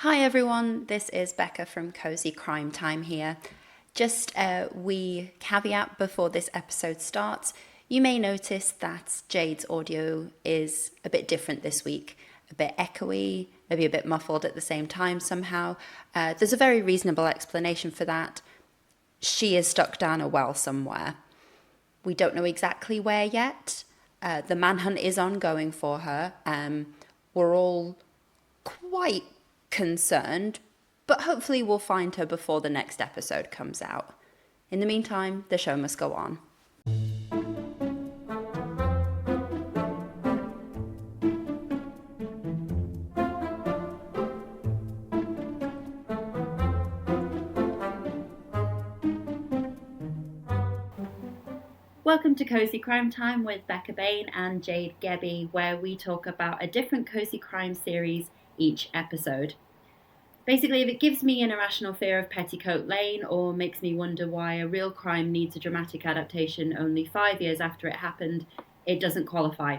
Hi everyone, this is Becca from Cosy Crime Time here. Just a wee caveat before this episode starts. You may notice that Jade's audio is a bit different this week, a bit echoey, maybe a bit muffled at the same time somehow. There's a very reasonable explanation for that. She is stuck down a well somewhere. We don't know exactly where yet. The manhunt is ongoing for her. We're all quite concerned, but hopefully we'll find her before the next episode comes out. In the meantime, the show must go on. Welcome to Cosy Crime Time with Becca Bain and Jade Gebby, where we talk about a different cozy crime series each episode. Basically, if it gives me an irrational fear of Petticoat Lane or makes me wonder why a real crime needs a dramatic adaptation only 5 years after it happened, it doesn't qualify.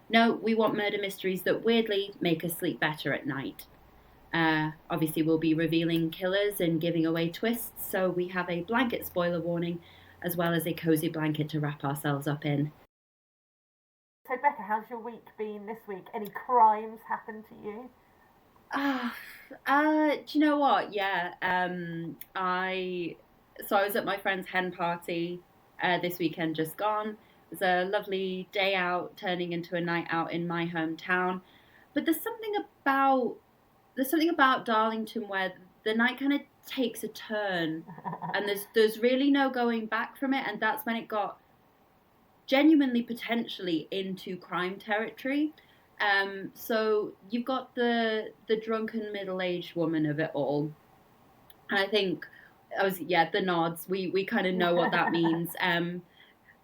No, we want murder mysteries that weirdly make us sleep better at night. Obviously, we'll be revealing killers and giving away twists, so we have a blanket spoiler warning as well as a cozy blanket to wrap ourselves up in. So Becca, how's your week been this week? Any crimes happened to you? Do you know what? Yeah. I was at my friend's hen party this weekend just gone. It was a lovely day out turning into a night out in my hometown. But there's something about Darlington where the night kind of takes a turn and there's really no going back from it, and that's when it got genuinely potentially into crime territory. So you've got the drunken middle-aged woman of it all, and I think the nods. We kind of know what that means.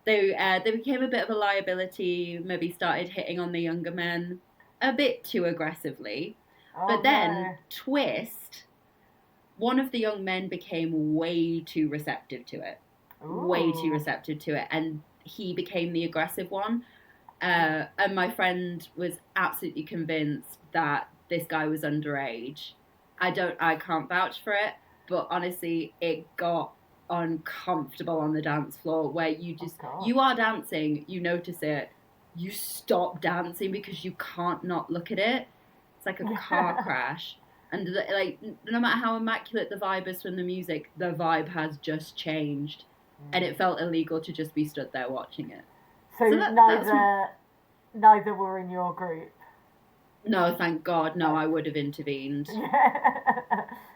They became a bit of a liability. Maybe started hitting on the younger men a bit too aggressively, but then twist. One of the young men became way too receptive to it. Ooh. Way too receptive to it, and he became the aggressive one. And my friend was absolutely convinced that this guy was underage. I can't vouch for it, but honestly, it got uncomfortable on the dance floor where you are dancing, you notice it, you stop dancing because you can't not look at it. It's like a car crash. And no matter how immaculate the vibe is from the music, the vibe has just changed, and it felt illegal to just be stood there watching it. So neither were in your group? No, thank God. No, I would have intervened.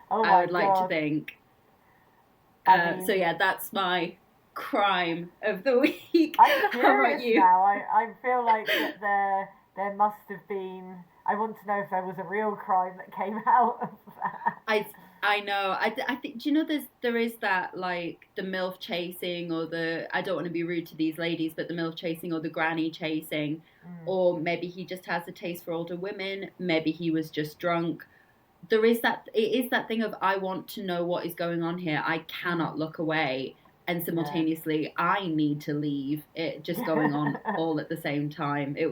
Oh I would my like God. to think. So yeah, that's my crime of the week. I'm How about curious you? now. I feel like that there must have been. I want to know if there was a real crime that came out of that. I know. I think, do you know, there is that, like, the MILF chasing, or I don't want to be rude to these ladies, but the MILF chasing or the granny chasing, or maybe he just has a taste for older women, maybe he was just drunk. It is that thing of, I want to know what is going on here. I cannot look away. And simultaneously, I need to leave. It just going on all at the same time. It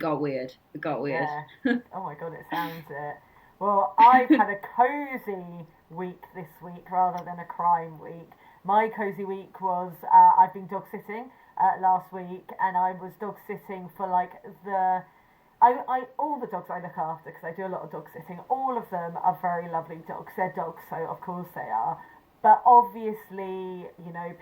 got weird. It got weird. Yeah. Oh my God, it sounds it. Well, I've had a cozy week this week rather than a crime week. My cozy week was I've been dog sitting last week, and I was dog sitting for like all the dogs I look after, because I do a lot of dog sitting. All of them are very lovely dogs. They're dogs, so of course they are. But obviously,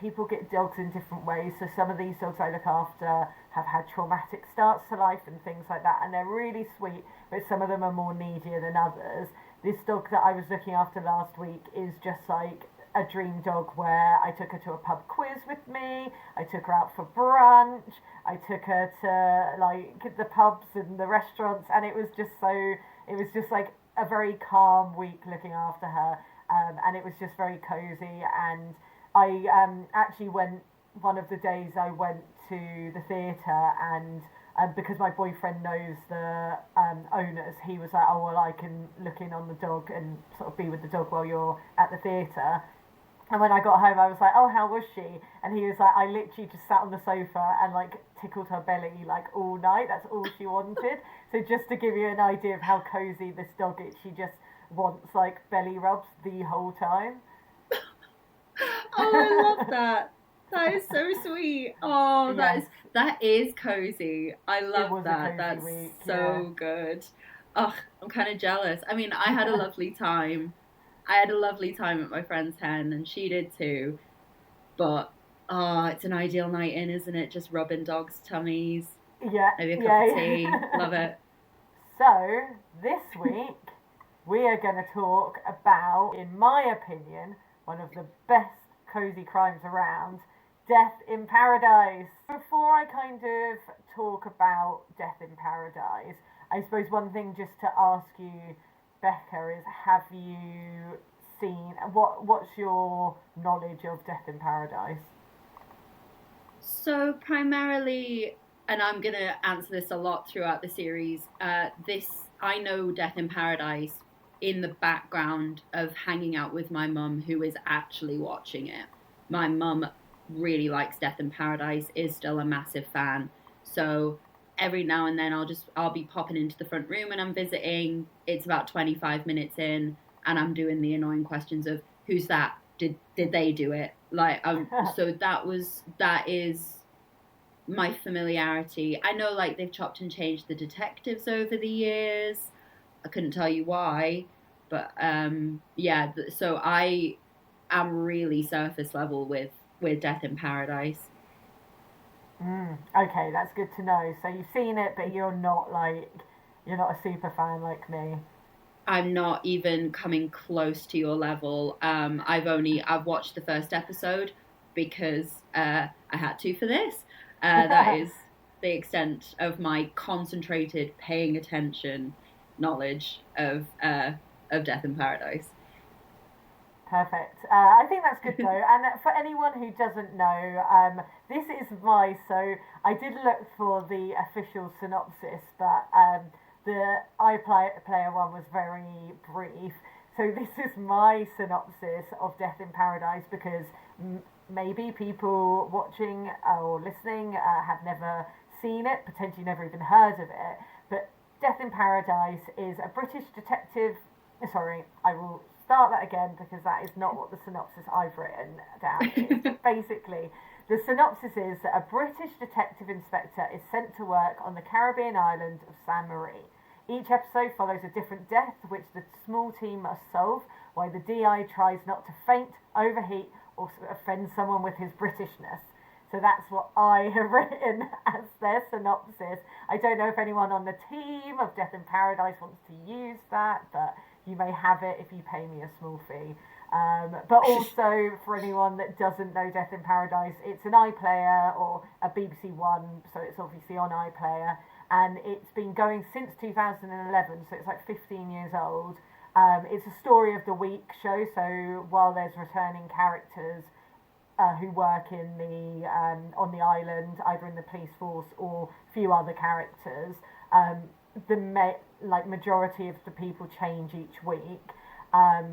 people get dogs in different ways. So some of these dogs I look after have had traumatic starts to life and things like that, and they're really sweet, but some of them are more needier than others. This dog that I was looking after last week is just like a dream dog, where I took her to a pub quiz with me, I took her out for brunch, I took her to like the pubs and the restaurants, and it was just like a very calm week looking after her. And it was just very cozy. And I actually one of the days I went to the theatre, and because my boyfriend knows the owners, he was like, oh, well, I can look in on the dog and sort of be with the dog while you're at the theatre. And when I got home, I was like, oh, how was she? And he was like, I literally just sat on the sofa and like tickled her belly like all night. That's all she wanted. So just to give you an idea of how cozy this dog is, she just wants like belly rubs the whole time. Oh, I love that. That is so sweet. Oh, Yes, that is cozy. I it love was a that. cozy That's week. Yeah. so good. Oh, I'm kind of jealous. I mean, I had a lovely time. I had a lovely time at my friend's hen, and she did too. But oh, it's an ideal night in, isn't it? Just rubbing dogs' tummies, Yeah, maybe a cup of tea. yeah. Love it. So, this week we are going to talk about, in my opinion, one of the best cozy crimes around, Death in Paradise. Before I kind of talk about Death in Paradise, I suppose one thing just to ask you, Becca, is have you seen what's your knowledge of Death in Paradise? So primarily, and I'm gonna answer this a lot throughout the series. This I know Death in Paradise in the background of hanging out with my mum, who is actually watching it. My mum really likes Death in Paradise, is still a massive fan. So every now and then I'll be popping into the front room and I'm visiting. It's about 25 minutes in, and I'm doing the annoying questions of who's that? Did they do it? Like so that is my familiarity. I know like they've chopped and changed the detectives over the years. I couldn't tell you why, but yeah, so I am really surface level with Death in Paradise. Okay, that's good to know. So you've seen it, but you're not a super fan like me. I'm not even coming close to your level. I've watched the first episode because I had to for this. That is the extent of my concentrated paying attention knowledge of Death in Paradise. Perfect. I think that's good though. And for anyone who doesn't know, this is so I did look for the official synopsis, but the iPlayer one was very brief. So this is my synopsis of Death in Paradise because maybe people watching or listening have never seen it, potentially never even heard of it. But Death in Paradise is a British detective. Sorry, I will start that again because that is not what the synopsis I've written down is. Basically, the synopsis is that a British detective inspector is sent to work on the Caribbean island of San Marie. Each episode follows a different death which the small team must solve while the DI tries not to faint, overheat, or offend someone with his Britishness. So that's what I have written as their synopsis. I don't know if anyone on the team of Death in Paradise wants to use that, but you may have it if you pay me a small fee. But also for anyone that doesn't know Death in Paradise, it's an iPlayer or a BBC One, so it's obviously on iPlayer, and it's been going since 2011, so it's like 15 years old. It's a story of the week show, so while there's returning characters who work in the on the island, either in the police force or a few other characters, majority of the people change each week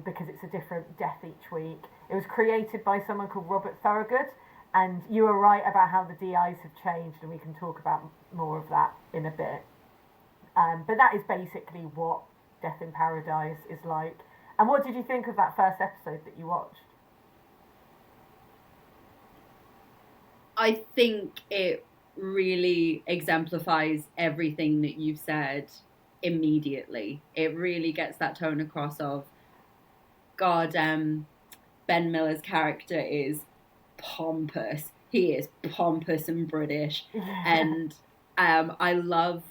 because it's a different death each week. It was created by someone called Robert Thorogood, and you were right about how the DIs have changed, and we can talk about more of that in a bit. But that is basically what Death in Paradise is like. And what did you think of that first episode that you watched? I think it really exemplifies everything that you've said immediately. It really gets that tone across of God, Ben Miller's character is pompous. He is pompous and British. Yeah. And I love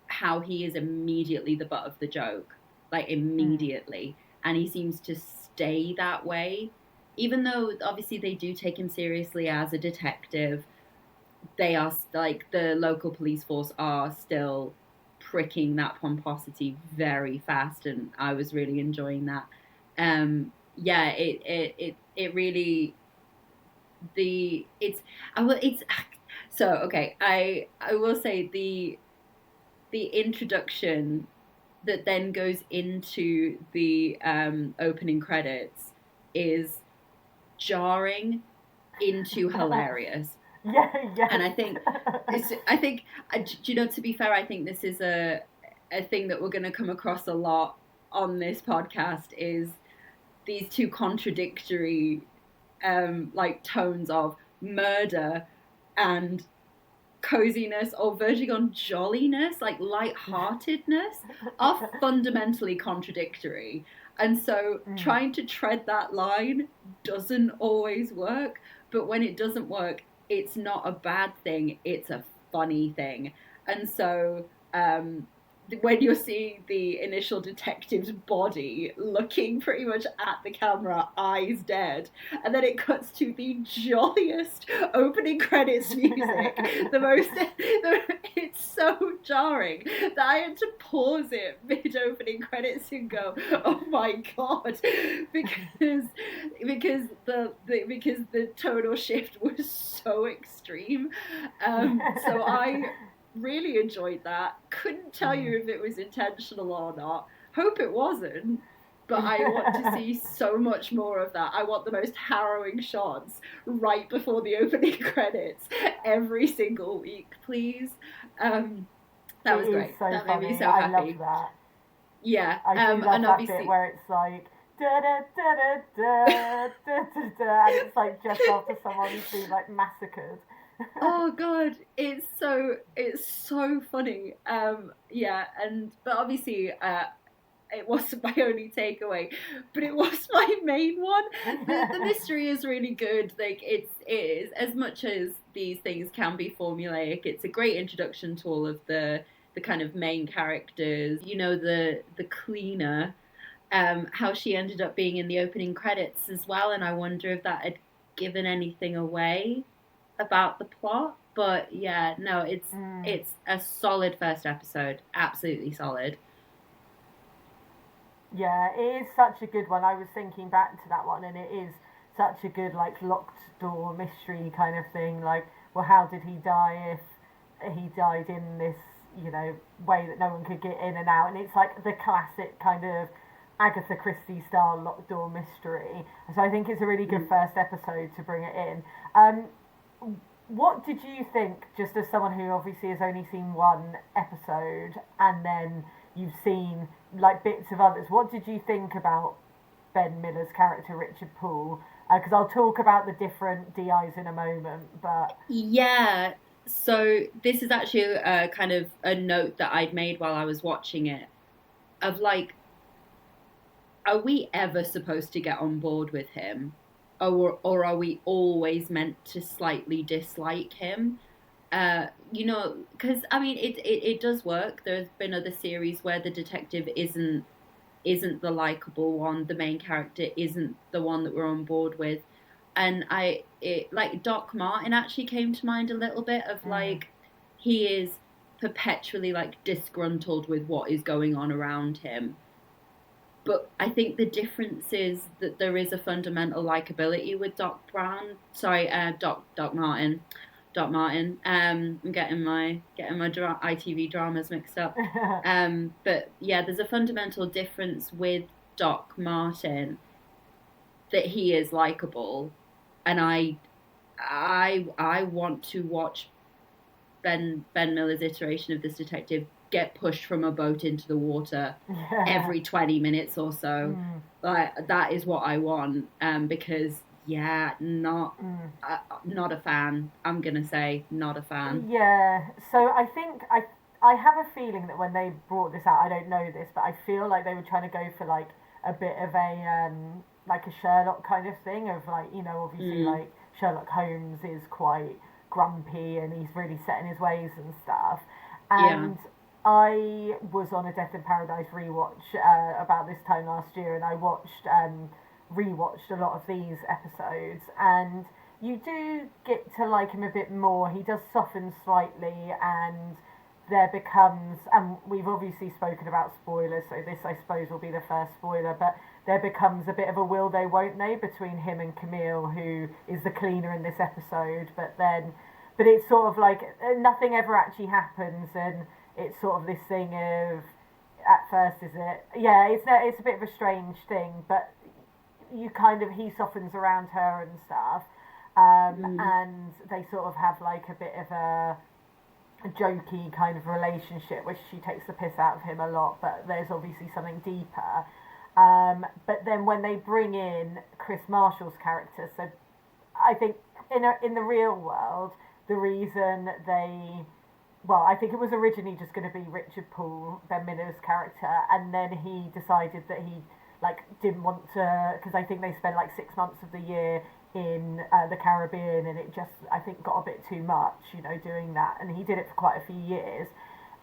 how he is immediately the butt of the joke. Like Mm. immediately. And he seems to stay that way. Even though obviously they do take him seriously as a detective, they are like the local police force are still pricking that pomposity very fast, and I was really enjoying that. Yeah, it really the it's I will it's so okay. I will say the introduction that then goes into the opening credits is jarring into hilarious. Yeah, And yes. I think, do you know, to be fair, I think this is a thing that we're going to come across a lot on this podcast is these two contradictory like tones of murder and coziness or verging on jolliness, like lightheartedness, are fundamentally contradictory. And so trying to tread that line doesn't always work. But when it doesn't work, it's not a bad thing, it's a funny thing. And so when you're seeing the initial detective's body looking pretty much at the camera, eyes dead, and then it cuts to the jolliest opening credits music, it's so jarring that I had to pause it mid opening credits and go, "Oh my god," because the tonal shift was so extreme. So I really enjoyed that. Couldn't tell you if it was intentional or not. Hope it wasn't. But I want to see so much more of that. I want the most harrowing shots right before the opening credits every single week, please. That was great. So that funny. made me so happy. I love that. Yeah. I do love and that obviously bit where it's like da da da da da da da da, and it's like just after someone's been like massacred. Oh god, it's so funny. But obviously it wasn't my only takeaway, but it was my main one. The mystery is really good. Like it is, as much as these things can be formulaic, it's a great introduction to all of the kind of main characters. You know, the cleaner, how she ended up being in the opening credits as well, and I wonder if that had given anything away about the plot. But yeah, no, it's a solid first episode, absolutely solid. Yeah, it is such a good one. I was thinking back to that one, and it is such a good like locked door mystery kind of thing. Like, well, how did he die if he died in this, you know, way that no one could get in and out? And it's like the classic kind of Agatha Christie style locked door mystery. So I think it's a really good first episode to bring it in. What did you think, just as someone who obviously has only seen one episode and then you've seen like bits of others, what did you think about Ben Miller's character, Richard Poole? Because I'll talk about the different DIs in a moment, but... Yeah, so this is actually a kind of a note that I'd made while I was watching it, of like, are we ever supposed to get on board with him? Or are we always meant to slightly dislike him? You know, because I mean, it does work. There's been other series where the detective isn't the likable one. The main character isn't the one that we're on board with, and like Doc Martin actually came to mind a little bit of like he is perpetually like disgruntled with what is going on around him. But I think the difference is that there is a fundamental likability with Doc Brown. Sorry, Doc Martin. Doc Martin. I'm getting my ITV dramas mixed up. But yeah, there's a fundamental difference with Doc Martin, that he is likable, and I want to watch Ben Miller's iteration of this detective get pushed from a boat into the water every 20 minutes or so. Like that is what I want. Because not a fan. I'm gonna say not a fan. Yeah, so I think I have a feeling that when they brought this out, I don't know this, but I feel like they were trying to go for like a bit of a like a Sherlock kind of thing of like, you know, obviously like Sherlock Holmes is quite grumpy and he's really set in his ways and stuff. And I was on a Death in Paradise rewatch about this time last year, and I rewatched a lot of these episodes, and you do get to like him a bit more. He does soften slightly, and there becomes, and we've obviously spoken about spoilers, so this I suppose will be the first spoiler, but there becomes a bit of a will they won't they between him and Camille, who is the cleaner in this episode, but it's sort of like nothing ever actually happens, and it's sort of this thing of, at first is it, yeah, it's a bit of a strange thing, but you kind of, he softens around her and stuff, and they sort of have like a bit of a jokey kind of relationship, which she takes the piss out of him a lot, but there's obviously something deeper. But then when they bring in Chris Marshall's character, so I think in the real world, the reason I think it was originally just going to be Richard Poole, Ben Miller's character, and then he decided that he didn't want to, because I think they spent like 6 months of the year in the Caribbean, and it just I think got a bit too much, doing that, and he did it for quite a few years.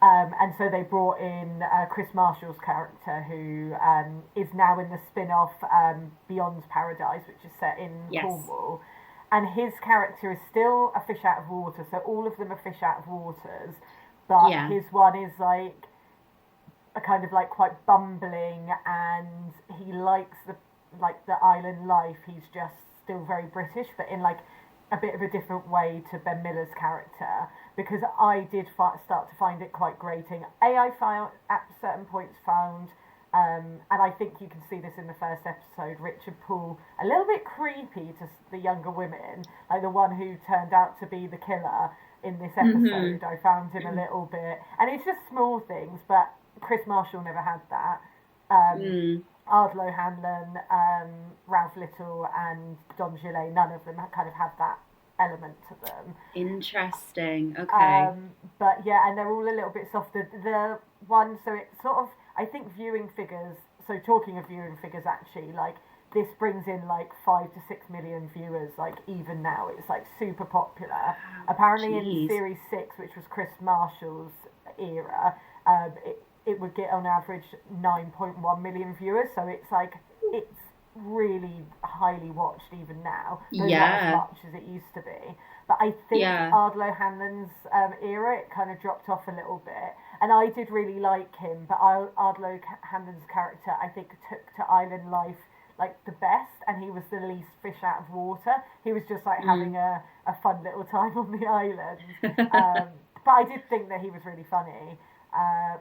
And so they brought in Chris Marshall's character, who is now in the spin-off Beyond Paradise, which is set in Cornwall. And his character is still a fish out of water, so all of them are fish out of waters. But his one is like a kind of like quite bumbling, and he likes the island life. He's just still very British, but in like a bit of a different way to Ben Miller's character, because I did start to find it quite grating. I found at certain points and I think you can see this in the first episode, Richard Poole a little bit creepy to the younger women, like the one who turned out to be the killer in this episode. I found him a little bit, and it's just small things, but Chris Marshall never had that. Ardlo Hanlon, Ralph Little, and Don Gillet, none of them kind of have that element to them. Interesting. Okay. But yeah, and they're all a little bit softer. The one, so it's sort of, I think viewing figures, so talking of viewing figures actually, like this brings in like 5 to 6 million viewers, like even now. It's like super popular. Apparently in series 6, which was Chris Marshall's era, it would get on average 9.1 million viewers, so it's like, it's really highly watched even now, though not as much as it used to be. But I think Ardlo Hanlon's era, it kind of dropped off a little bit, and I did really like him, but Ardlo Hanlon's character, I think, took to island life like the best, and he was the least fish out of water. He was just like having a fun little time on the island. But I did think that he was really funny.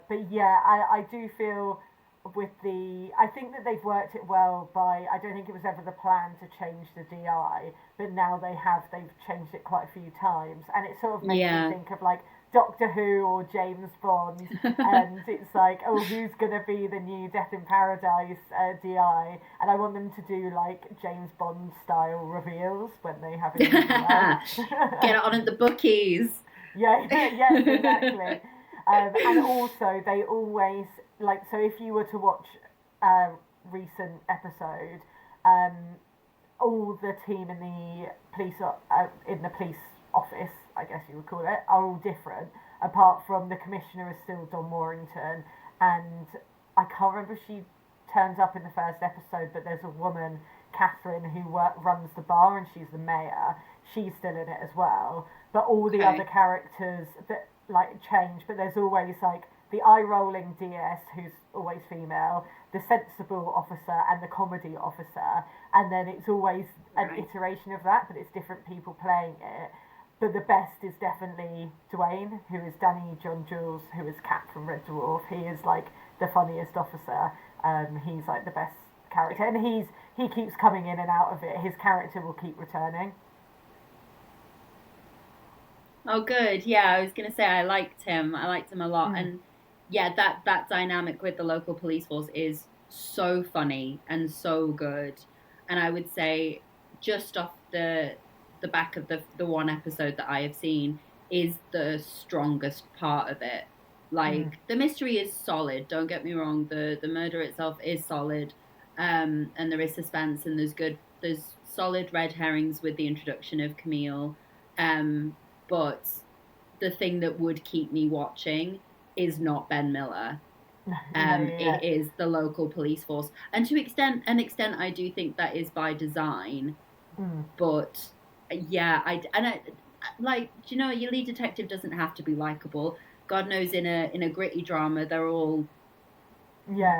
But yeah, I do feel I think that they've worked it well by, I don't think it was ever the plan to change the DI, but now they've changed it quite a few times, and it sort of makes me think of like Doctor Who or James Bond, and it's like, oh, who's going to be the new Death in Paradise DI, and I want them to do like James Bond style reveals when they have it. Get it on at the bookies. Yes, exactly. And also, they always, like, so if you were to watch a recent episode, all the team in the police office, I guess you would call it, are all different, apart from the commissioner is still Don Warrington, and I can't remember if she turns up in the first episode, but there's a woman, Catherine, who runs the bar, and she's the mayor. She's still in it as well, but all the other characters that like change, but there's always like the eye-rolling DS, who's always female, the sensible officer, and the comedy officer, and then it's always an iteration of that, but it's different people playing it. But the best is definitely Dwayne, who is Danny John Jules, who is Cat from Red Dwarf. He is like the funniest officer. He's like the best character, and he keeps coming in and out of it. His character will keep returning. Oh, good. Yeah, I was going to say I liked him. I liked him a lot. And yeah, that dynamic with the local police force is so funny and so good. And I would say just off the back of the one episode that I have seen is the strongest part of it. Like, the mystery is solid, don't get me wrong. The murder itself is solid. And there is suspense, and there's solid red herrings with the introduction of Camille. But the thing that would keep me watching is not Ben Miller. It is the local police force. And to an extent, I do think that is by design. But yeah, like, you know, your lead detective doesn't have to be likable. God knows in a gritty drama, they're all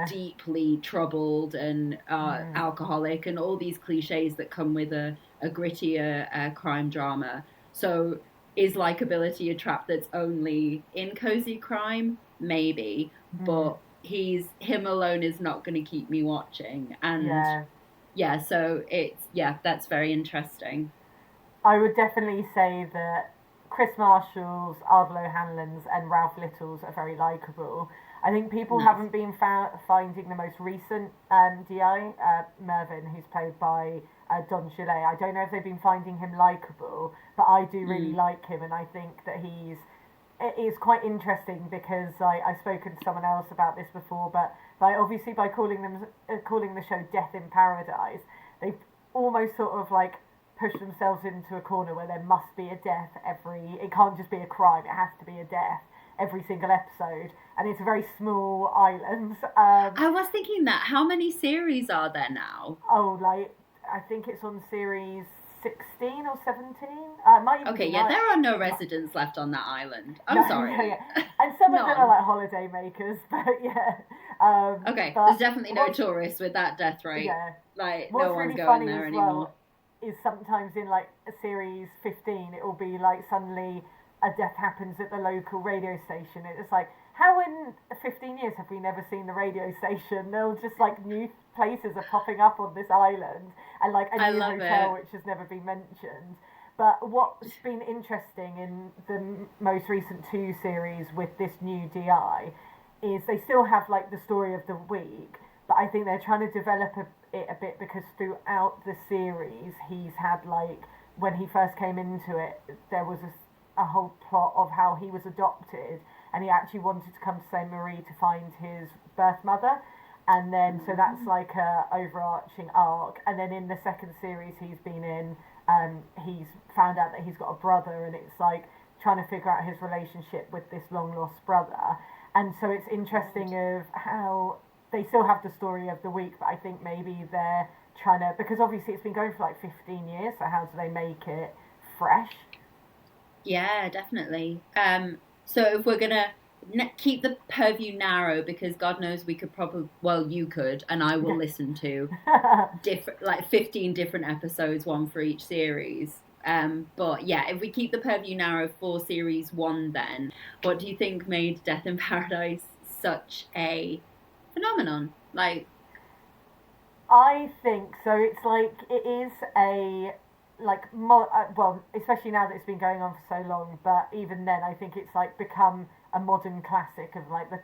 deeply troubled and alcoholic, and all these cliches that come with a grittier crime drama. So is likability a trap that's only in Cozy Crime? Maybe, but him alone is not going to keep me watching. And so that's very interesting. I would definitely say that Chris Marshall's, Ardlo Hanlon's, and Ralph Little's are very likeable. I think people Nice. haven't been finding the most recent DI, Mervyn, who's played by Don Cheadle. I don't know if they've been finding him likeable, but I do really like him, and I think that it is quite interesting because I've spoken to someone else about this before, but obviously by calling the show Death in Paradise, they've almost sort of like pushed themselves into a corner where there must be a death it can't just be a crime, it has to be a death every single episode, and it's a very small island. I was thinking that. How many series are there now? I think it's on series 16 or 17. Might even Okay, be yeah, nine. there are no residents left on that island. I'm sorry. Yeah. And some of them None. are like holiday makers, but yeah. Okay, but there's definitely no what's- tourists with that death rate. Yeah. Like, What's no one's really going funny there as anymore. well is sometimes in like a series 15, it will be like suddenly a death happens at the local radio station. It's like, how in 15 years have we never seen the radio station? They'll just like new places are popping up on this island, and like a I new love hotel it. which has never been mentioned. But what's been interesting in the most recent 2 series with this new DI is they still have like the story of the week, but I think they're trying to develop it a bit, because throughout the series he's had like, when he first came into it, there was a whole plot of how he was adopted, and he actually wanted to come to Saint Marie to find his birth mother, and then so that's like a overarching arc. And then in the second series he's been in, he's found out that he's got a brother, and it's like trying to figure out his relationship with this long lost brother. And so it's interesting of how they still have the story of the week, but I think maybe they're trying to, because obviously it's been going for like 15 years, so how do they make it fresh? Yeah, definitely. So if we're gonna keep the purview narrow, because God knows we could probably, well, you could, and I will listen to different, like 15 different episodes, one for each series. But yeah, if we keep the purview narrow for series 1, then what do you think made Death in Paradise such a phenomenon? Like, I think so. It's like it is a like well, especially now that it's been going on for so long. But even then, I think it's like become a modern classic of like the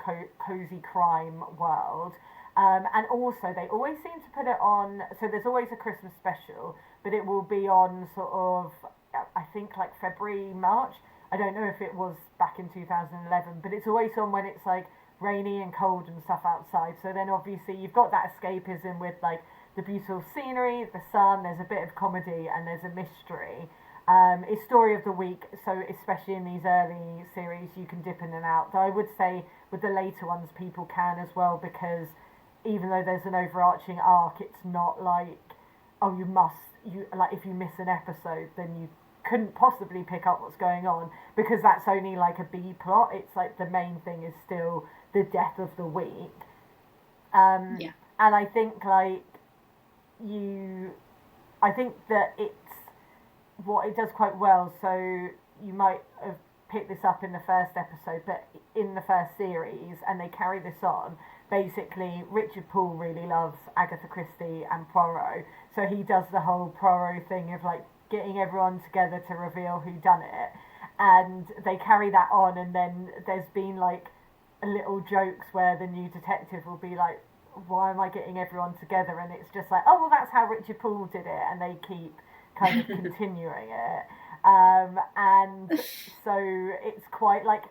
cozy crime world. And also, they always seem to put it on. So there's always a Christmas special, but it will be on sort of, I think like February, March. I don't know if it was back in 2011, but it's always on when it's like rainy and cold and stuff outside. So then obviously you've got that escapism with like the beautiful scenery, the sun, there's a bit of comedy, and there's a mystery. It's story of the week, so especially in these early series you can dip in and out. Though I would say with the later ones people can as well, because even though there's an overarching arc, it's not like, oh, you like, if you miss an episode then you couldn't possibly pick up what's going on, because that's only like a B plot. It's like the main thing is still the death of the week. yeah. And I think like I think that it's what it does quite well. So you might have picked this up in the first episode, but in the first series, and they carry this on. Basically, Richard Poole really loves Agatha Christie and Poirot, so he does the whole Poirot thing of like getting everyone together to reveal who done it, and they carry that on. And then there's been like little jokes where the new detective will be like, why am I getting everyone together? And it's just like, oh well, that's how Richard Poole did it, and they keep kind of continuing it. And so it's quite like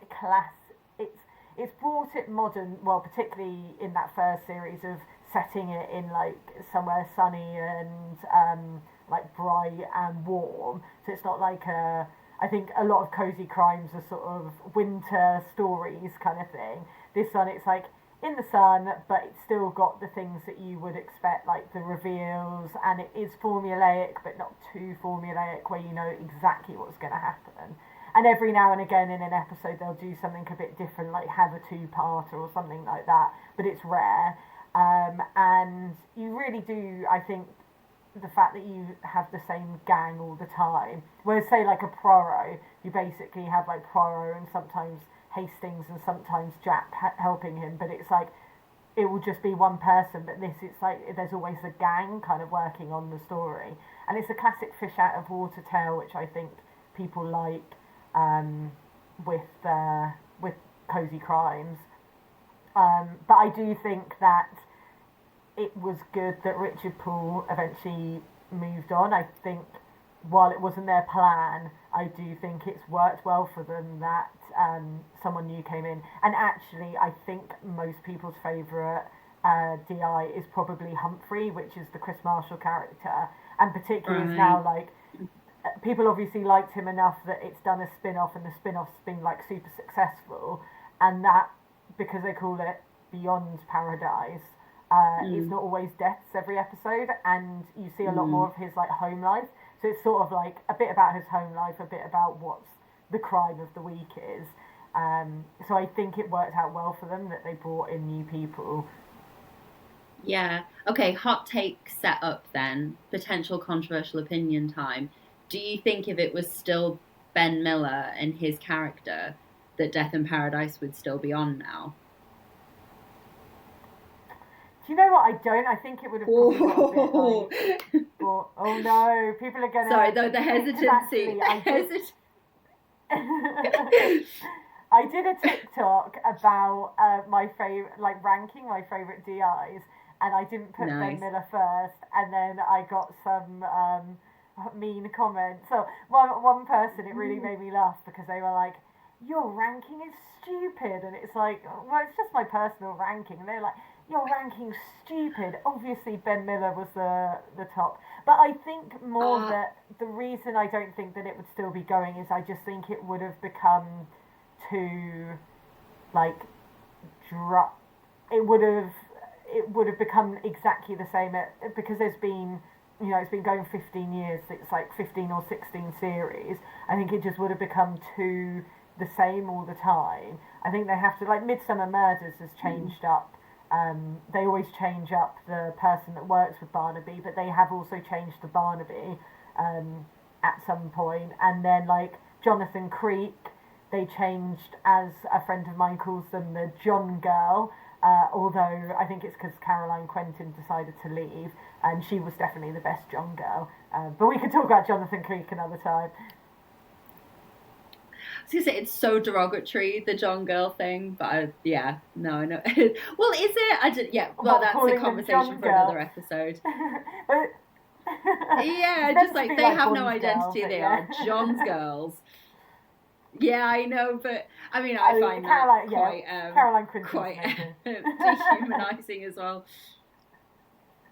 it's brought it modern, well, particularly in that first series of setting it in like somewhere sunny and like bright and warm. So it's not like I think a lot of cozy crimes are sort of winter stories kind of thing. This one, it's like in the sun, but it's still got the things that you would expect, like the reveals, and it is formulaic, but not too formulaic, where you know exactly what's going to happen. And every now and again in an episode, they'll do something a bit different, like have a 2-parter or something like that, but it's rare. And you really do, I think, the fact that you have the same gang all the time. Whereas, say, like a Poirot, you basically have like Poirot and sometimes Hastings and sometimes Jack helping him, but it's like it will just be one person. But this, it's like there's always a gang kind of working on the story, and it's a classic fish out of water tale, which I think people like. with Cosy Crimes. But I do think that it was good that Richard Poole eventually moved on. I think while it wasn't their plan, I do think it's worked well for them that someone new came in. And actually, I think most people's favourite DI is probably Humphrey, which is the Chris Marshall character, and particularly is now like people obviously liked him enough that it's done a spin-off, and the spin-off's been like super successful, and that because they call it Beyond Paradise, it's not always deaths every episode, and you see a lot more of his like home life. So it's sort of like a bit about his home life, a bit about what's the crime of the week is. So I think it worked out well for them that they brought in new people. Yeah. Okay, hot take set up then. Potential controversial opinion time. Do you think if it was still Ben Miller and his character, that Death in Paradise would still be on now? Do you know what? I don't. I think it would have probably got a bit like... oh no, people are going to... Sorry, the hesitancy. I did a TikTok about my favorite, like ranking my favorite DIs, and I didn't put Ben Miller first, and then I got some mean comments. So one person, it really made me laugh because they were like, "Your ranking is stupid," and it's like, well, it's just my personal ranking, and they're like, "Your ranking's stupid." Obviously, Ben Miller was the top, but I think more that the reason I don't think that it would still be going is I just think it would have become too like it would have become exactly the same because there's been, you know, it's been going 15 years, it's like 15 or 16 series. I think it just would have become too the same all the time. I think they have to, like Midsummer Murders has changed up. They always change up the person that works with Barnaby, but they have also changed the Barnaby at some point. And then like Jonathan Creek, they changed, as a friend of mine calls them, the John girl. Although I think it's because Caroline Quentin decided to leave, and she was definitely the best John girl. But we could talk about Jonathan Creek another time. I was gonna say it's so derogatory, the John girl thing, but no. Well, is it? Well, that's a conversation for another episode. Yeah, just like they have no identity. They are John's girls. Yeah, I know, but I mean, I find that quite dehumanizing as well.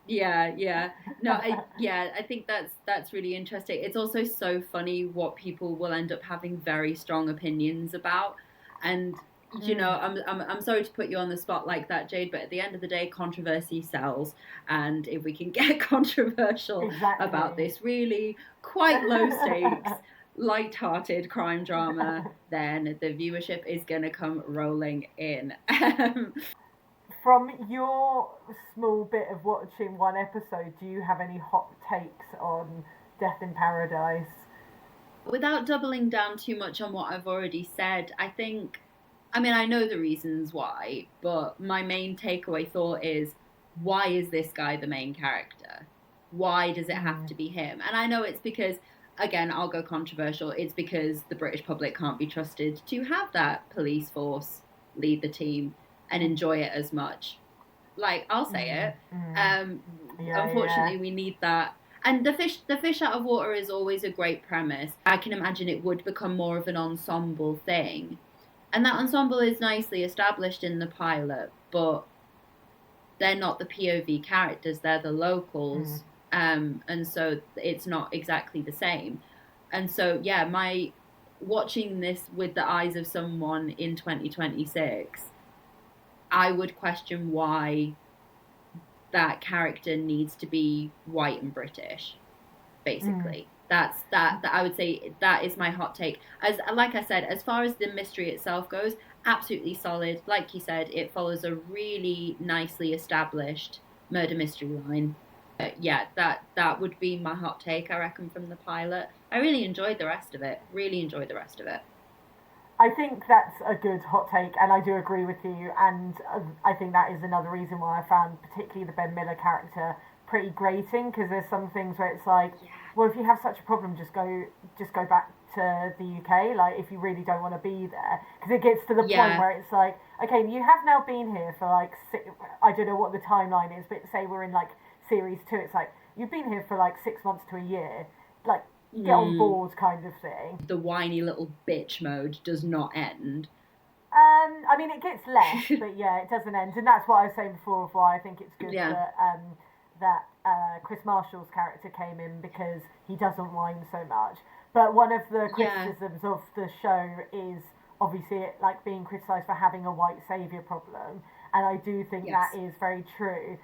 Yeah. No, I think that's really interesting. It's also so funny what people will end up having very strong opinions about, and you know, I'm sorry to put you on the spot like that, Jade, but at the end of the day, controversy sells, and if we can get controversial about this really quite low stakes, light-hearted crime drama, then the viewership is going to come rolling in. From your small bit of watching one episode, do you have any hot takes on Death in Paradise? Without doubling down too much on what I've already said, I know the reasons why, but my main takeaway thought is, why is this guy the main character? Why does it have to be him? And I know it's because, again, I'll go controversial, it's because the British public can't be trusted to have that police force lead the team and enjoy it as much. Like, I'll say it. Unfortunately, we need that. And the fish out of water is always a great premise. I can imagine it would become more of an ensemble thing. And that ensemble is nicely established in the pilot, but they're not the POV characters, they're the locals. And so it's not exactly the same. And so, my watching this with the eyes of someone in 2026, I would question why that character needs to be white and British, basically. That I would say that is my hot take. As like I said, as far as the mystery itself goes, absolutely solid. Like you said, it follows a really nicely established murder mystery line. That would be my hot take, I reckon, from the pilot. I really enjoyed the rest of it. I think that's a good hot take, and I do agree with you. And I think that is another reason why I found particularly the Ben Miller character pretty grating, because there's some things where it's like, well, if you have such a problem, just go back to the UK, like, if you really don't want to be there, because it gets to the point where it's like, okay, you have now been here for like I don't know what the timeline is, but say we're in like series 2, it's like you've been here for like 6 months to a year, like, get on board, kind of thing. The whiny little bitch mode does not end. I mean, it gets less, but yeah, it doesn't end, and that's what I was saying before of why I think it's good that Chris Marshall's character came in, because he doesn't whine so much. But one of the criticisms of the show is obviously it, like, being criticised for having a white saviour problem, and I do think that is very true.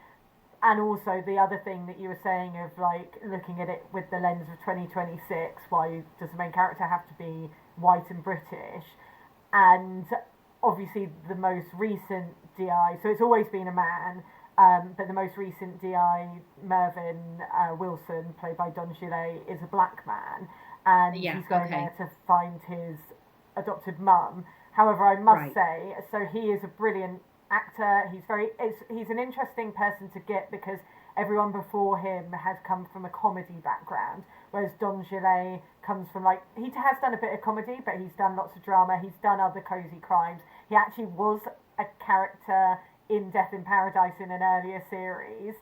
And also the other thing that you were saying of like looking at it with the lens of 2026, why does the main character have to be white and British? And obviously the most recent DI, so it's always been a man, but the most recent DI, Mervyn Wilson, played by Don Gillet, is a black man, and he's going there to find his adopted mum. However, I must say, so he is a brilliant actor. He's an interesting person to get, because everyone before him has come from a comedy background, whereas Don Gillet comes from, like, he has done a bit of comedy, but he's done lots of drama. He's done other Cosy Crimes. He actually was a character in Death in Paradise in an earlier series,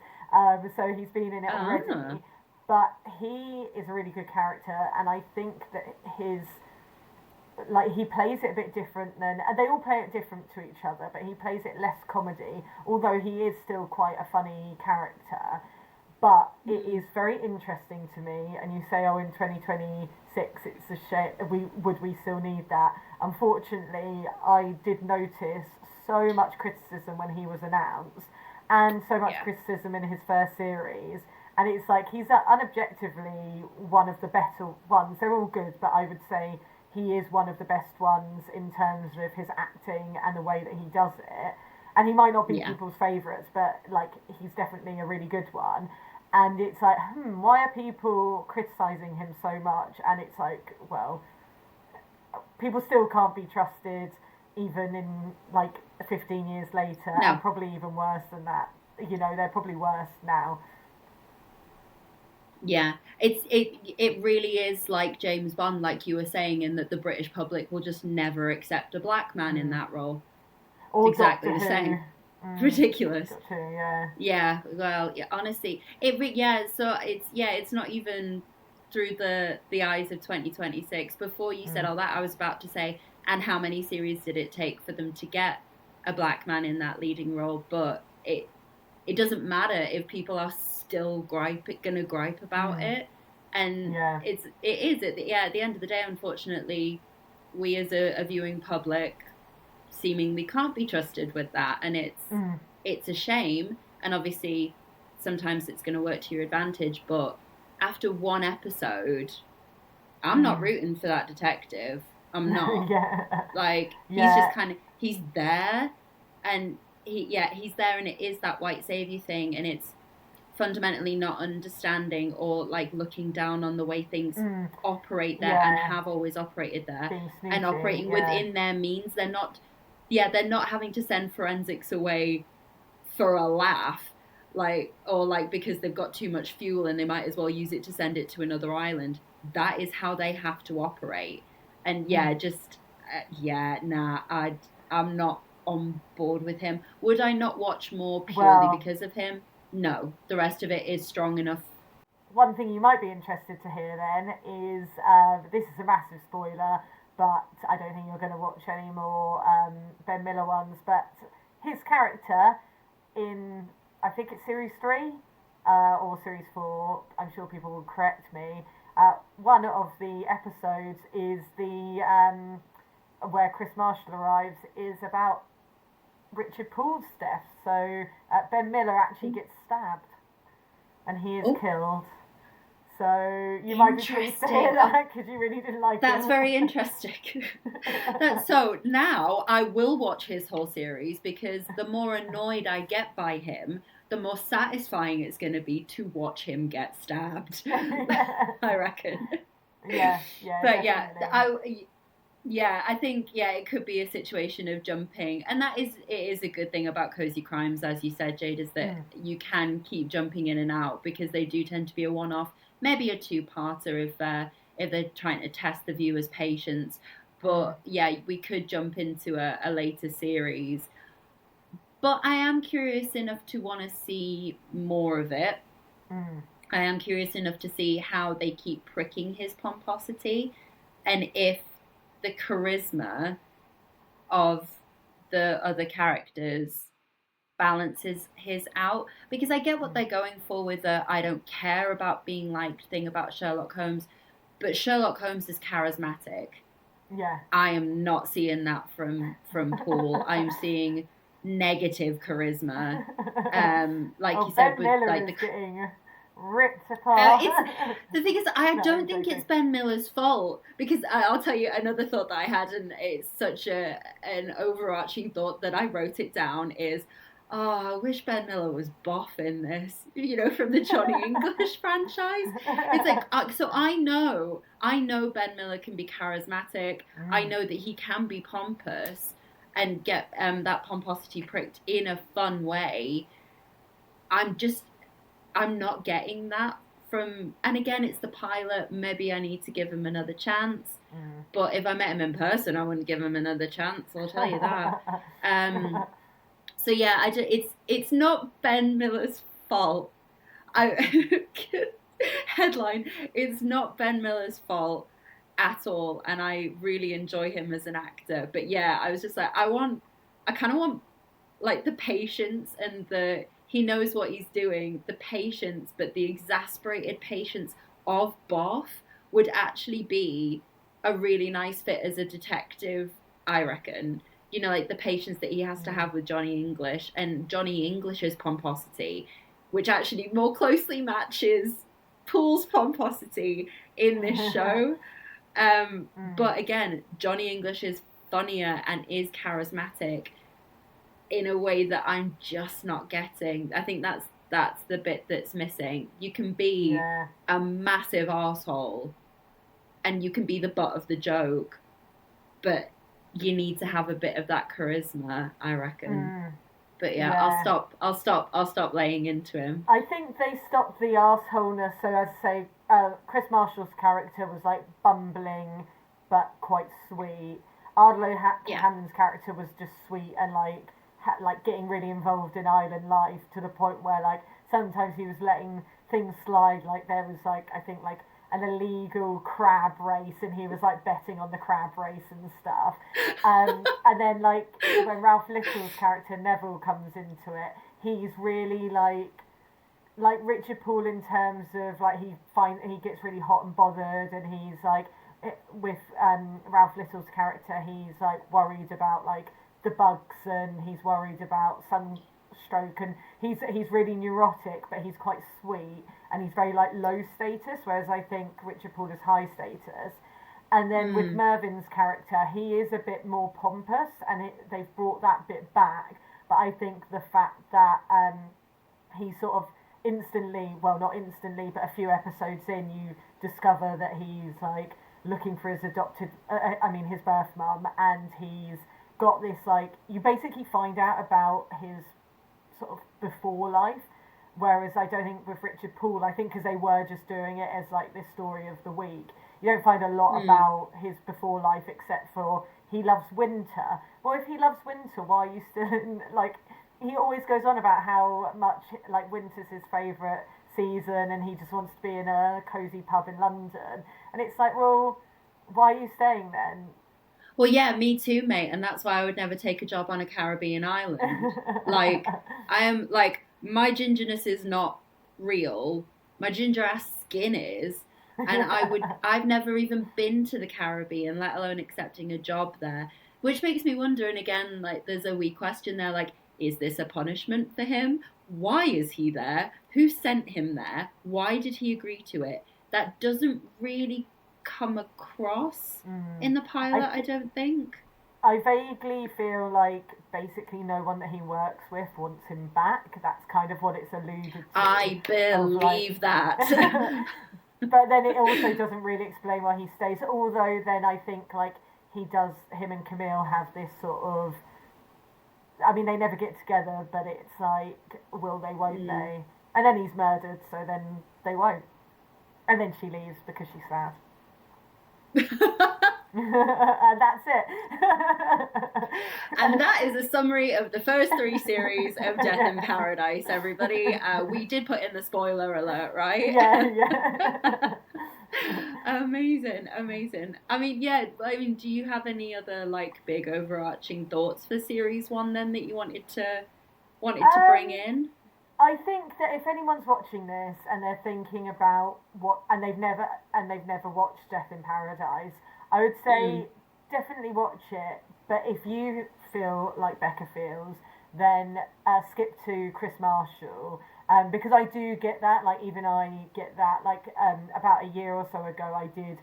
so he's been in it already. But he is a really good character, and I think that he plays it a bit different than, and they all play it different to each other, but he plays it less comedy, although he is still quite a funny character. But it is very interesting to me, and you say, oh, in 2026 it's a shame, would we still need that? Unfortunately, I did notice so much criticism when he was announced, and so much criticism in his first series, and it's like, he's unobjectively one of the better ones. They're all good, but I would say he is one of the best ones in terms of his acting and the way that he does it. And he might not be people's favourites, but like, he's definitely a really good one. And it's like, why are people criticising him so much? And it's like, well, people still can't be trusted, even in like 15 years later, and probably even worse than that. You know, they're probably worse now. Yeah, it really is like James Bond, like you were saying, in that the British public will just never accept a black man in that role. Or it's exactly the same. Ridiculous. Yeah. Well, honestly, so it's not even through the eyes of 2026. Before you said all that, I was about to say, and how many series did it take for them to get a black man in that leading role? But it doesn't matter if people are still gonna gripe about it, and it is at the end of the day, unfortunately, we as a viewing public seemingly can't be trusted with that, and it's a shame. And obviously sometimes it's going to work to your advantage, but after one episode, I'm not rooting for that detective. I'm not. He's just kind of, he's there, and he's there, and it is that white savior thing, and it's fundamentally not understanding or like looking down on the way things operate there and have always operated there, sneaky, and operating within their means. They're not having to send forensics away for a laugh, or because they've got too much fuel and they might as well use it to send it to another island. That is how they have to operate. And I'm not on board with him. Would I not watch more purely because of him? No, the rest of it is strong enough. One thing you might be interested to hear then is, this is a massive spoiler, but I don't think you're going to watch any more Ben Miller ones, but his character in, I think it's series 3 or series 4, I'm sure people will correct me, one of the episodes is the where Chris Marshall arrives, is about Richard Poole's death. So Ben Miller actually gets stabbed and he is killed. So you might be pleased to hear that, because you really didn't like it. That's very interesting. So now I will watch his whole series, because the more annoyed I get by him, the more satisfying it's going to be to watch him get stabbed. I reckon. Yeah. But definitely. Yeah, I think it could be a situation of jumping, and it is a good thing about cozy crimes, as you said, Jade, is that you can keep jumping in and out because they do tend to be a one-off, maybe a two-parter if they're trying to test the viewer's patience. But yeah, we could jump into a later series. But I am curious enough to want to see more of it. I am curious enough to see how they keep pricking his pomposity and if the charisma of the other characters balances his out. Because I get what they're going for with the I don't care about being liked thing about Sherlock Holmes, but Sherlock Holmes is charismatic. Yeah. I am not seeing that from Paul. I'm seeing negative charisma. Like you said, Ben with Miller like is getting ripped apart. it's the thing is, I No, don't I'm think joking. it's Ben Miller's fault because I'll tell you another thought that I had, and it's such an overarching thought that I wrote it down is, oh, I wish Ben Miller was Boff in this, from the Johnny English franchise. It's like, so I know Ben Miller can be charismatic. I know that he can be pompous and get that pomposity pricked in a fun way. I'm just I'm not getting that from, and again, it's the pilot. Maybe I need to give him another chance. But if I met him in person, I wouldn't give him another chance. I'll tell you that. So yeah, it's not Ben Miller's fault. I headline: It's not Ben Miller's fault at all, and I really enjoy him as an actor. But yeah, I was just like, I kind of want like the patience and the he knows what he's doing, the patience, but the exasperated patience of Boff would actually be a really nice fit as a detective, I reckon. Like the patience that he has to have with Johnny English and Johnny English's pomposity, which actually more closely matches Pool's pomposity in this show. But again, Johnny English is funnier and is charismatic in a way that I'm just not getting. I think that's the bit that's missing. You can be a massive asshole and you can be the butt of the joke, but you need to have a bit of that charisma, I reckon. But yeah, I'll stop laying into him. I think they stopped the assholeness. So as I say, Chris Marshall's character was like bumbling, but quite sweet. Ardlo Hammond's character was just sweet and like getting really involved in island life to the point where like sometimes he was letting things slide. Like there was like I think like an illegal crab race and he was like betting on the crab race and stuff. And then like when Ralph Little's character Neville comes into it, he's really like Richard Poole in terms of like he gets really hot and bothered and he's like with Ralph Little's character he's like worried about like the bugs and he's worried about sunstroke and he's really neurotic but he's quite sweet and he's very like low status, whereas I think Richard Poole is high status. And then with Mervyn's character, he is a bit more pompous and they've brought that bit back, but I think the fact that he sort of instantly, well not instantly but a few episodes in, you discover that he's like looking for his his birth mum, and he's got this like you basically find out about his sort of before life, whereas I don't think with Richard Poole, I think because they were just doing it as like this story of the week, you don't find a lot about his before life except for he loves winter. Well, if he loves winter, why are you still in like he always goes on about how much like winter's his favourite season and he just wants to be in a cosy pub in London, and it's like, well, why are you staying then? Well, yeah, me too, mate, and that's why I would never take a job on a Caribbean island. Like, I am like my gingerness is not real. My ginger ass skin is, and I've never even been to the Caribbean, let alone accepting a job there. Which makes me wonder, and again, like there's a wee question there, like, is this a punishment for him? Why is he there? Who sent him there? Why did he agree to it? That doesn't really come across in the pilot, I don't think. I vaguely feel like basically no one that he works with wants him back. That's kind of what it's alluded to. I believe that. But then it also doesn't really explain why he stays. Although then I think like him and Camille have this sort of, I mean, they never get together, but it's like, will they, won't they? And then he's murdered, so then they won't. And then she leaves because she's sad. And that's it. And that is a summary of the first 3 series of Death in Paradise, everybody. We did put in the spoiler alert, right? Yeah. Amazing. I mean, do you have any other like big overarching thoughts for series 1 then that you wanted to bring in? I think that if anyone's watching this and they're thinking about and they've never watched Death in Paradise, I would say definitely watch it. But if you feel like Becca feels, then skip to Chris Marshall, because I do get that. Like, even I get that. Like, about a year or so ago, I did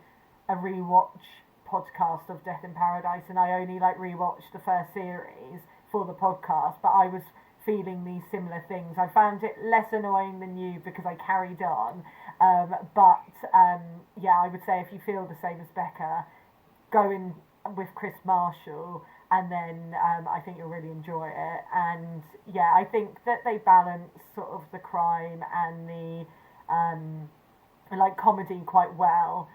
a rewatch podcast of Death in Paradise, and I only like rewatched the first series for the podcast, but I was feeling these similar things. I found it less annoying than you because I carried on, yeah, I would say if you feel the same as Becca, go in with Chris Marshall, and then I think you'll really enjoy it. And yeah, I think that they balance sort of the crime and the like comedy quite well,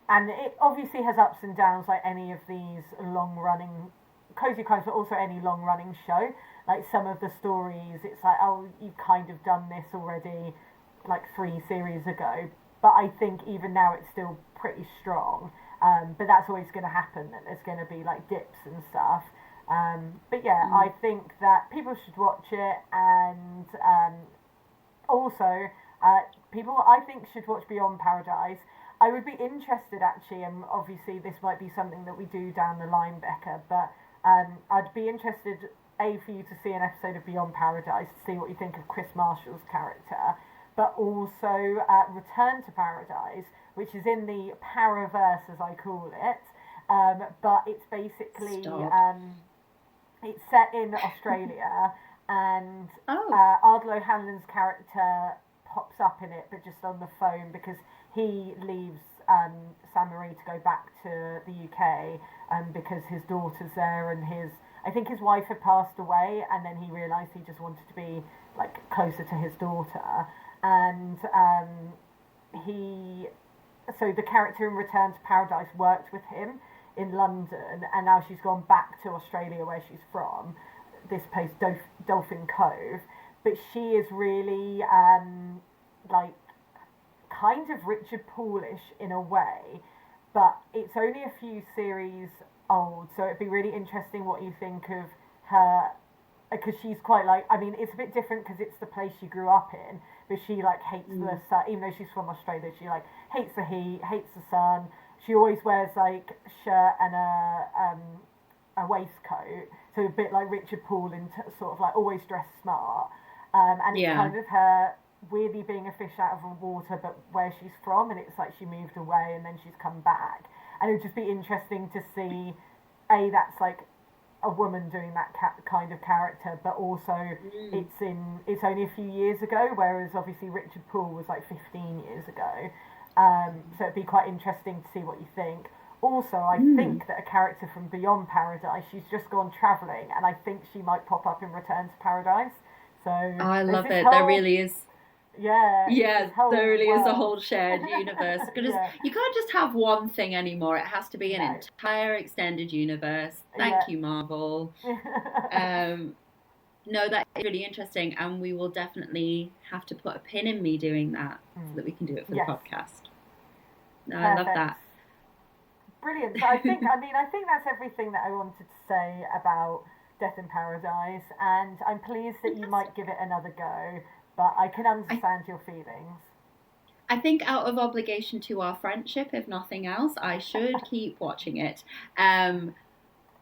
and it obviously has ups and downs like any of these long running cozy crimes, but also any long running show. Like, some of the stories, it's like, oh, you've kind of done this already like 3 series ago, but I think even now it's still pretty strong. But that's always going to happen, that there's going to be like dips and stuff. But yeah, I think that people should watch it, and also people, I think, should watch Beyond Paradise. I would be interested, actually, and obviously this might be something that we do down the line, Becca, but I'd be interested, for you to see an episode of Beyond Paradise, to see what you think of Chris Marshall's character, but also Return to Paradise, which is in the Paraverse, as I call it, but it's basically, it's set in Australia, and Ardlo Hanlon's character pops up in it, but just on the phone, because he leaves San Marie to go back to the UK, because his daughter's there, and I think his wife had passed away, and then he realised he just wanted to be like closer to his daughter, and so the character in Return to Paradise worked with him in London, and now she's gone back to Australia, where she's from, this place Dolphin Cove, but she is really like kind of Richard Poole-ish in a way, but it's only a few series old, so it'd be really interesting what you think of her, because she's quite like, I mean, it's a bit different because it's the place she grew up in, but she like hates the sun, even though she's from Australia, she like hates the heat, hates the sun. She always wears like shirt and a waistcoat, so a bit like Richard Poole, and sort of like always dressed smart, and it's kind of her weirdly being a fish out of the water, but where she's from, and it's like she moved away and then she's come back. And it would just be interesting to see, that's like a woman doing that kind of character, but also it's only a few years ago, whereas obviously Richard Poole was like 15 years ago. So it'd be quite interesting to see what you think. Also, I think that a character from Beyond Paradise, she's just gone travelling, and I think she might pop up in Return to Paradise. So I love it. There really is. Yeah, there really is a whole shared universe, because you can't just have one thing anymore. It has to be an entire extended universe. Thank you, Marvel. No, that is really interesting, and we will definitely have to put a pin in me doing that so that we can do it for the podcast. No, I love that. Brilliant. So I think that's everything that I wanted to say about Death in Paradise, and I'm pleased that you might give it another go. But I can understand your feelings. I think out of obligation to our friendship, if nothing else, I should keep watching it. I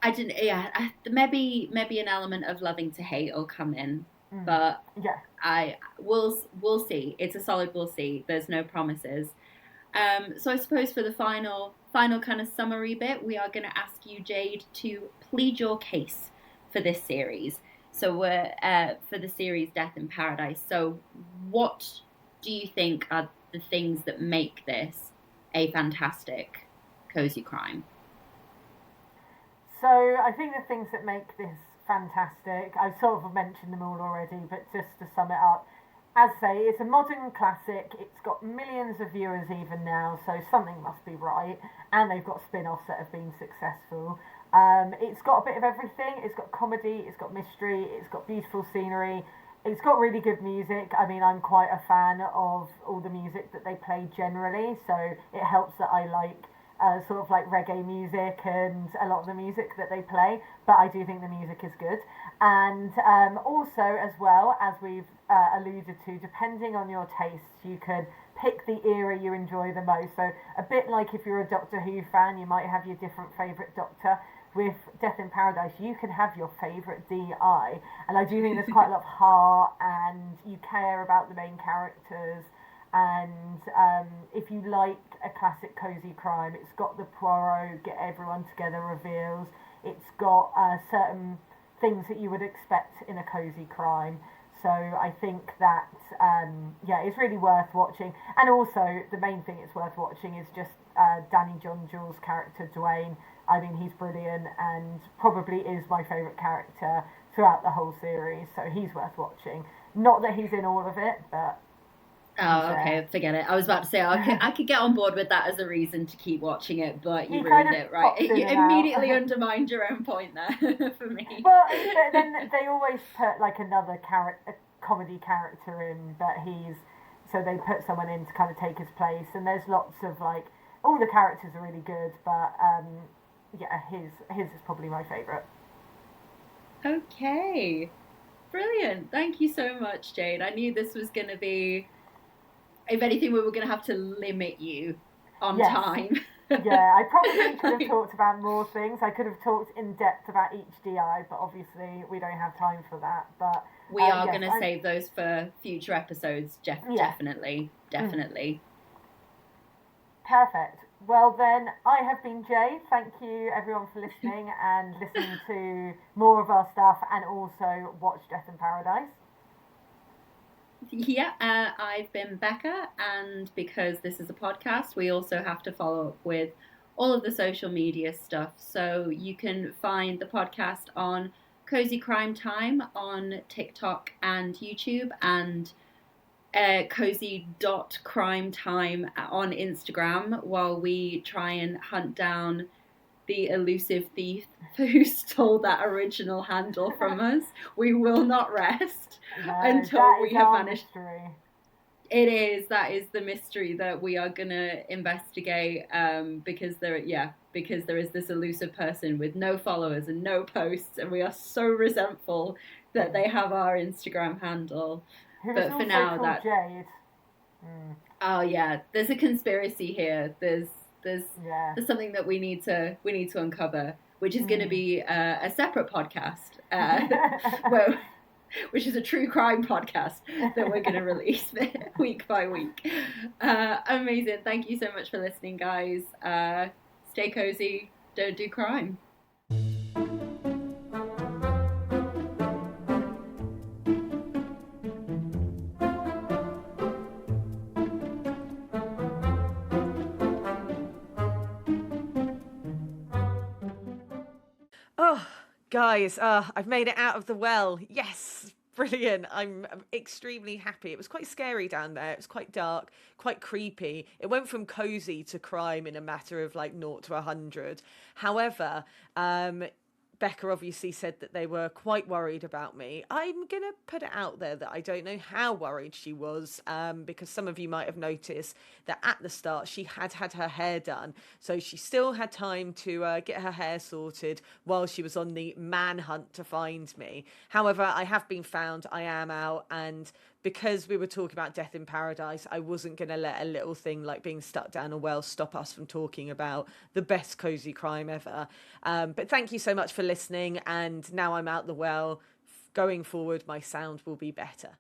didn't. Yeah, maybe an element of loving to hate will come in, but we'll see. It's a solid we'll see. There's no promises. So I suppose for the final kind of summary bit, we are going to ask you, Jade, to plead your case for this series. So we're for the series Death in Paradise. So what do you think are the things that make this a fantastic cozy crime? So I think the things that make this fantastic, I've sort of mentioned them all already, but just to sum it up, as I say, it's a modern classic. It's got millions of viewers even now, so something must be right. And they've got spin-offs that have been successful. It's got a bit of everything. It's got comedy, it's got mystery, it's got beautiful scenery, it's got really good music. I mean, I'm quite a fan of all the music that they play generally, so it helps that I like sort of like reggae music and a lot of the music that they play, but I do think the music is good. And also, as well, as we've alluded to, depending on your tastes, you can pick the era you enjoy the most. So, a bit like if you're a Doctor Who fan, you might have your different favourite Doctor. With Death in Paradise, you can have your favourite DI, and I do think there's quite a lot of heart, and you care about the main characters. And if you like a classic cozy crime, it's got the Poirot get everyone together reveals. It's got certain things that you would expect in a cozy crime. So I think that it's really worth watching. And also the main thing it's worth watching is just Danny John Jules' character Dwayne. I mean, he's brilliant and probably is my favourite character throughout the whole series. So he's worth watching. Not that he's in all of it, but Oh, okay, forget it. I was about to say I could get on board with that as a reason to keep watching it, but you ruined it, right? You immediately undermined your own point there for me. Well, but then they always put like another a comedy character in, but so they put someone in to kind of take his place, and there's lots of like all the characters are really good, but his is probably my favourite. Okay, brilliant. Thank you so much, Jade. I knew this was going to be, if anything, we were going to have to limit you on time. Yeah, I probably could have talked about more things. I could have talked in depth about each DI, but obviously we don't have time for that. But we are going to save those for future episodes. Definitely. Perfect. Well then, I have been Jade. Thank you everyone for listening and listening to more of our stuff, and also watch Death in Paradise. Yeah, I've been Becca, and because this is a podcast, we also have to follow up with all of the social media stuff. So you can find the podcast on Cosy Crime Time on TikTok and YouTube, and cozy.crimetime on Instagram, while we try and hunt down the elusive thief who stole that original handle from us. We will not rest until we have managed. That is the mystery that we are gonna investigate, because there is this elusive person with no followers and no posts, and we are so resentful that they have our Instagram handle. But for now, that Jade. Oh yeah, there's a conspiracy here. There's something that we need to uncover, which is going to be a separate podcast, which is a true crime podcast that we're going to release week by week. Amazing. Thank you so much for listening, guys. Stay cozy. Don't do crime. Oh, guys, I've made it out of the well. Yes, brilliant. I'm extremely happy. It was quite scary down there. It was quite dark, quite creepy. It went from cozy to crime in a matter of like 0 to 100. However, Becca obviously said that they were quite worried about me. I'm going to put it out there that I don't know how worried she was, because some of you might have noticed that at the start she had her hair done. So she still had time to get her hair sorted while she was on the manhunt to find me. However, I have been found, I am out, and because we were talking about Death in Paradise, I wasn't going to let a little thing like being stuck down a well stop us from talking about the best cozy crime ever. But thank you so much for listening, and now I'm out the well. Going forward, my sound will be better.